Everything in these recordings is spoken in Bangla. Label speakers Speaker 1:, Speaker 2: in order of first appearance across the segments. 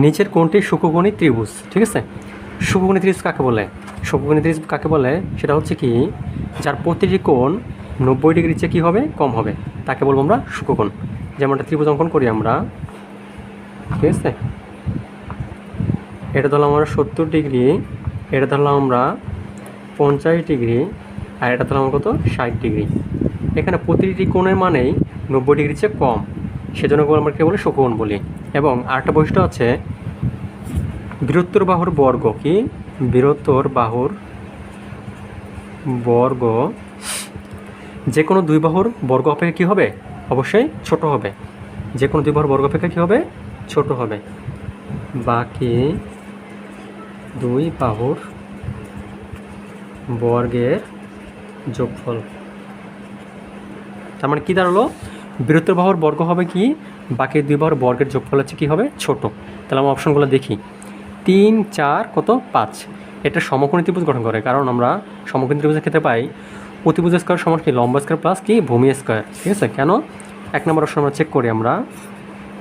Speaker 1: নিচের কোনটি শুকোকোণী ত্রিভুজ? ঠিক আছে, শুকোকোণী ত্রিভুজ কাকে বলে? শুকোকোণী ত্রিভুজ কাকে বলে সেটা হচ্ছে কি, যার প্রতিটি কোণ 90 ডিগ্রির চেয়ে কী হবে, কম হবে, তাকে বলবো আমরা শুকোকোণ। যেমন একটা ত্রিভুজ অঙ্কন করি আমরা, ঠিক আছে, এটা ধরলাম আমরা 70 ডিগ্রি, এটা ধরলাম আমরা 50 ডিগ্রি, আর এটা ধরলাম কত, 60 ডিগ্রি। এখানে প্রতিটি কোণের মানেই 90 ডিগ্রির চেয়ে কম, সেজন্য আমরা কী বলি, শুকোকোণ বলি। এবং আরেকটা বৈশিষ্ট্য আছে, বৃহত্তর বাহুর বর্গ, কি বৃহত্তর বাহুর বর্গ যে কোনো দুই বাহুর বর্গ অপেক্ষা কী হবে, অবশ্যই ছোট হবে। যে কোনো দুই বাহুর বর্গ অপেক্ষা কী হবে, ছোট হবে। বাকি দুই বাহুর বর্গের যোগফল, তার মানে কী দাঁড়ালো, বৃহত্তর বাহুর বর্গ হবে কি, বাকি দুই বাহুর বর্গের যোগফল হচ্ছে কী হবে, ছোট। তাহলে আমরা অপশনগুলো দেখি, 3, 4 কত 5, এটা সমকোণী ত্রিভুজ গঠন করে। কারণ আমরা সমকোণী ত্রিভুজের ক্ষেত্রে পাই অতিভুজ স্কোয়ার সমান কি, লম্ব স্কোয়ার প্লাস কি, ভূমি স্কোয়ার। ঠিক আছে, কেন, 1 নম্বর অপশন আমরা চেক করি আমরা,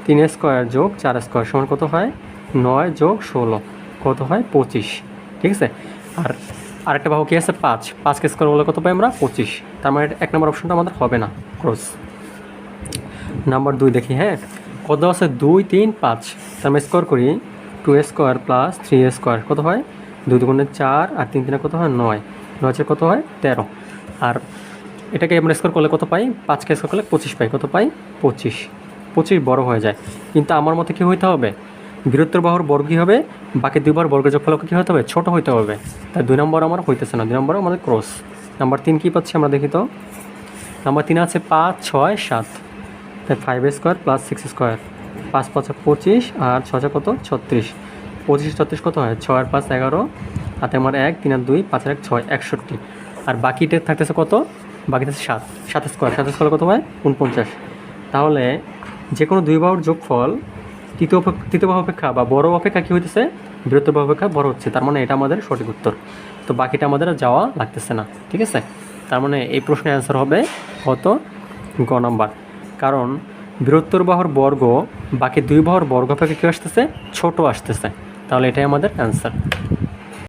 Speaker 1: 3 স্কোয়ার যোগ 4 স্কোয়ার সমান কত হয়, 9 যোগ 16 কত হয়, 25। ঠিক আছে, আর আরেকটা বাহু কি আছে, 5কে স্কোয়ার বলে কত পাই আমরা, 25। তার মানে 1 নম্বর অপশনটা আমাদের হবে না, ক্রস। নাম্বার 2 দেখি, হ্যাঁ, কত আছে, 2, 3, 5, তার মানে স্কোয়ার করি, 2 স্কোয়ার প্লাস 3 স্কোয়ার কত হয়, 2 দুগুণে 4 আর 3 3 কত হয়, 9, 9 কত হয়, 13। আর এটাকে আমরা স্কোয়ার করলে কত পাই, 5কে স্কোয়ার করলে 25 পাই, কত পাই, 25 বড় হয়ে যায়। কিন্তু আমার মতে কী হইতে হবে, বৃহত্তর বাহুর বর্গ কী হবে, বাকি দুইবার বর্গের যোগফল কী হতে হবে, ছোট হইতে হবে। তাই 2 নম্বর আমার হইতেছে না, 2 নম্বর আমাদের ক্রস। নাম্বার 3 কী পাচ্ছি আমরা দেখি তো, নাম্বার 3 আছে 5, 6, 7, তাই 5 স্কোয়ার প্লাস 6 স্কোয়ার, 5 5 25 আর 6 কত, 36, 25 36 কত হয়, 6 আর 5 11, হাতে আমার 1, 3 আর 2, 5 আর 1 6, 61। আর বাকিটা থাকতেছে কত, বাকি থাকছে 7 স্কোয়ার, 7 স্কোয়ার কত হয়, 49। তাহলে যে কোনো দুই বাহুর যোগফল তৃতীয় বাহু অপেক্ষা বা বড় অপেক্ষা কী হইতেছে, বৃহত্তর বাহু অপেক্ষা বড় হচ্ছে। তার মানে এটা আমাদের সঠিক উত্তর। তো বাকিটা আমাদের যাওয়া লাগতেছে না। ঠিক আছে, তার মানে এই প্রশ্নের অ্যান্সার হবে কত, গ নাম্বার। কারণ বৃহত্তর বাহুর বর্গ বাকি দুই বাহুর বর্গ অপেক্ষা কী আসতেছে, ছোট আসতেছে। তাহলে এটাই আমাদের অ্যান্সার।